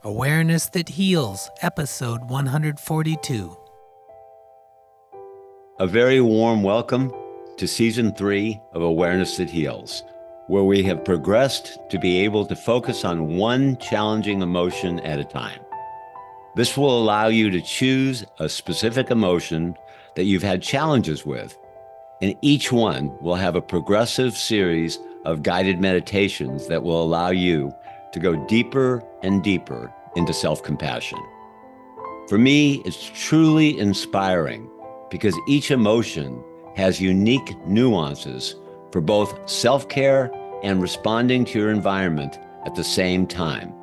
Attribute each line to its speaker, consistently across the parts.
Speaker 1: Awareness That Heals, episode 142.
Speaker 2: A very warm welcome to Season 3 of Awareness That Heals, where we have progressed to be able to focus on one challenging emotion at a time. This will allow you to choose a specific emotion that you've had challenges with, and each one will have a progressive series of guided meditations that will allow you to go deeper and deeper into self-compassion. For me, it's truly inspiring because each emotion has unique nuances for both self-care and responding to your environment at the same time.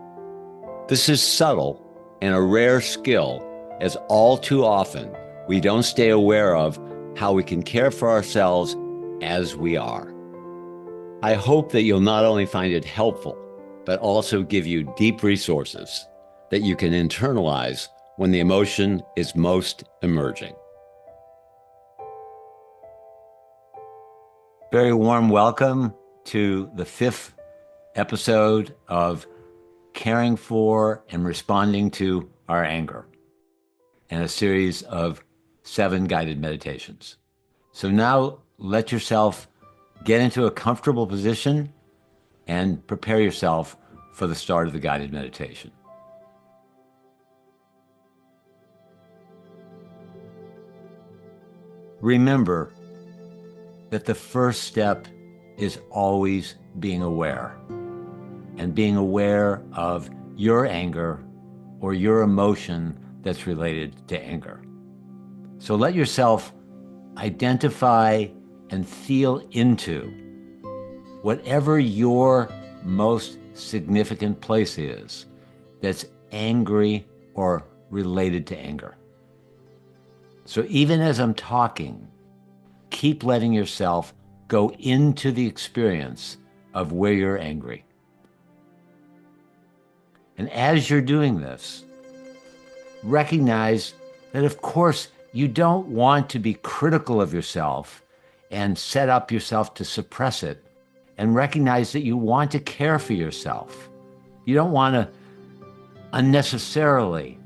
Speaker 2: This is subtle and a rare skill, as all too often we don't stay aware of how we can care for ourselves as we are. I hope that you'll not only find it helpful, but also give you deep resources that you can internalize when the emotion is most emerging. Very warm welcome to the 5th episode of Caring for and Responding to Our Anger, and a series of 7 guided meditations. So now let yourself get into a comfortable position and prepare yourself for the start of the guided meditation. Remember that the first step is always being aware, and being aware of your anger or your emotion that's related to anger. So let yourself identify and feel into whatever your most significant place is that's angry or related to anger. So even as I'm talking, keep letting yourself go into the experience of where you're angry. And as you're doing this, recognize that, of course, you don't want to be critical of yourself and set up yourself to suppress it, and recognize that you want to care for yourself. You don't want to unnecessarily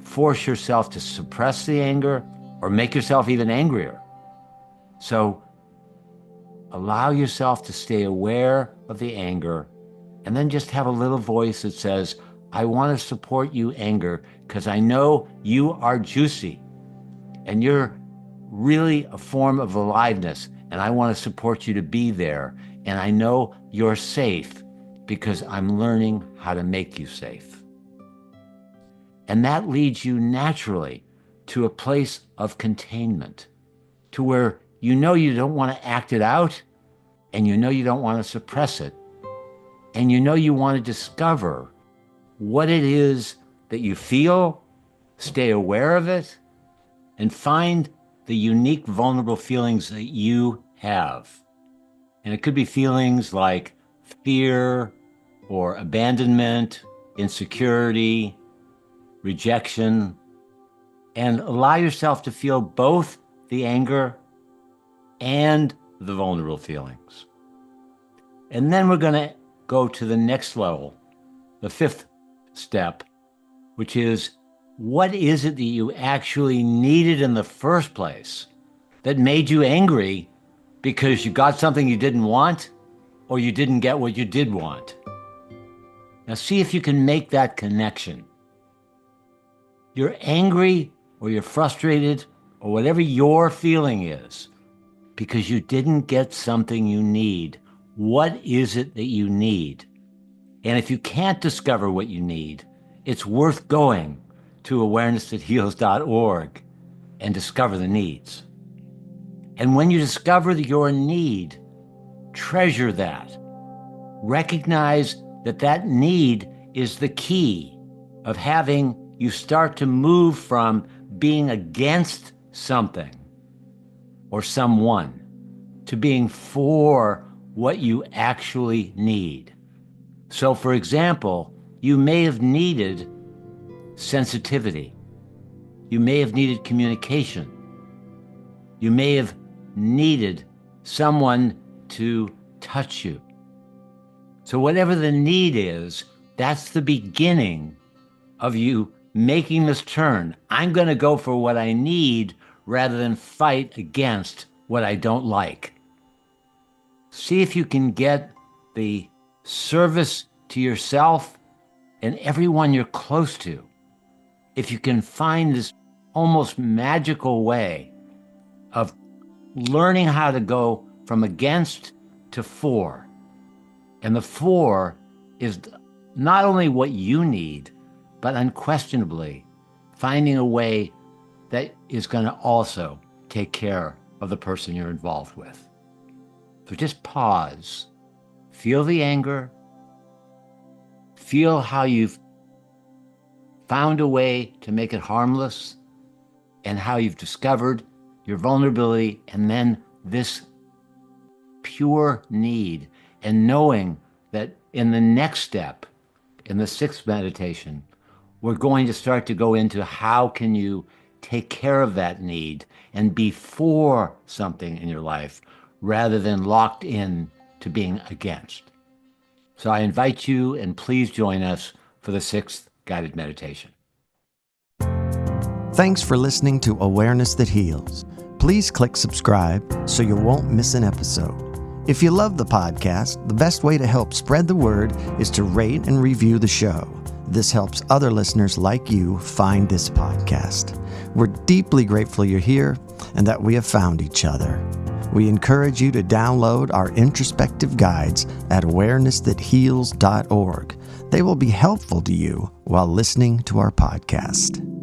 Speaker 2: force yourself to suppress the anger or make yourself even angrier. So allow yourself to stay aware of the anger, and then just have a little voice that says, I want to support you, anger, because I know you are juicy and you're really a form of aliveness, and I want to support you to be there. And I know you're safe because I'm learning how to make you safe. And that leads you naturally to a place of containment, to where you know you don't want to act it out, and you know you don't want to suppress it, and you know you want to discover what it is that you feel, stay aware of it, and find the unique vulnerable feelings that you have. And it could be feelings like fear or abandonment, insecurity, rejection, and allow yourself to feel both the anger and the vulnerable feelings. And then we're going to go to the next level, the 5th step, which is, what is it that you actually needed in the first place that made you angry because you got something you didn't want, or you didn't get what you did want? Now see if you can make that connection. You're angry or you're frustrated or whatever your feeling is because you didn't get something you need. What is it that you need? And if you can't discover what you need, it's worth going to awareness-that-heals.org and discover the needs. And when you discover your need, treasure that. Recognize that that need is the key of having you start to move from being against something or someone to being for what you actually need. So, for example, you may have needed sensitivity. You may have needed communication. You may have needed someone to touch you. So whatever the need is, that's the beginning of you making this turn. I'm going to go for what I need rather than fight against what I don't like. See if you can get the service to yourself and everyone you're close to. If you can find this almost magical way of learning how to go from against to for. And the for is not only what you need, but unquestionably finding a way that is going to also take care of the person you're involved with. So just pause, feel the anger, feel how you've found a way to make it harmless, and how you've discovered your vulnerability, and then this pure need, and knowing that in the next step, in the 6th meditation, we're going to start to go into how can you take care of that need and be for something in your life rather than locked in to being against. So I invite you, and please join us for the 6th guided meditation.
Speaker 3: Thanks for listening to Awareness That Heals. Please click subscribe so you won't miss an episode. If you love the podcast, the best way to help spread the word is to rate and review the show. This helps other listeners like you find this podcast. We're deeply grateful you're here and that we have found each other. We encourage you to download our introspective guides at awareness-that-heals.org. They will be helpful to you while listening to our podcast.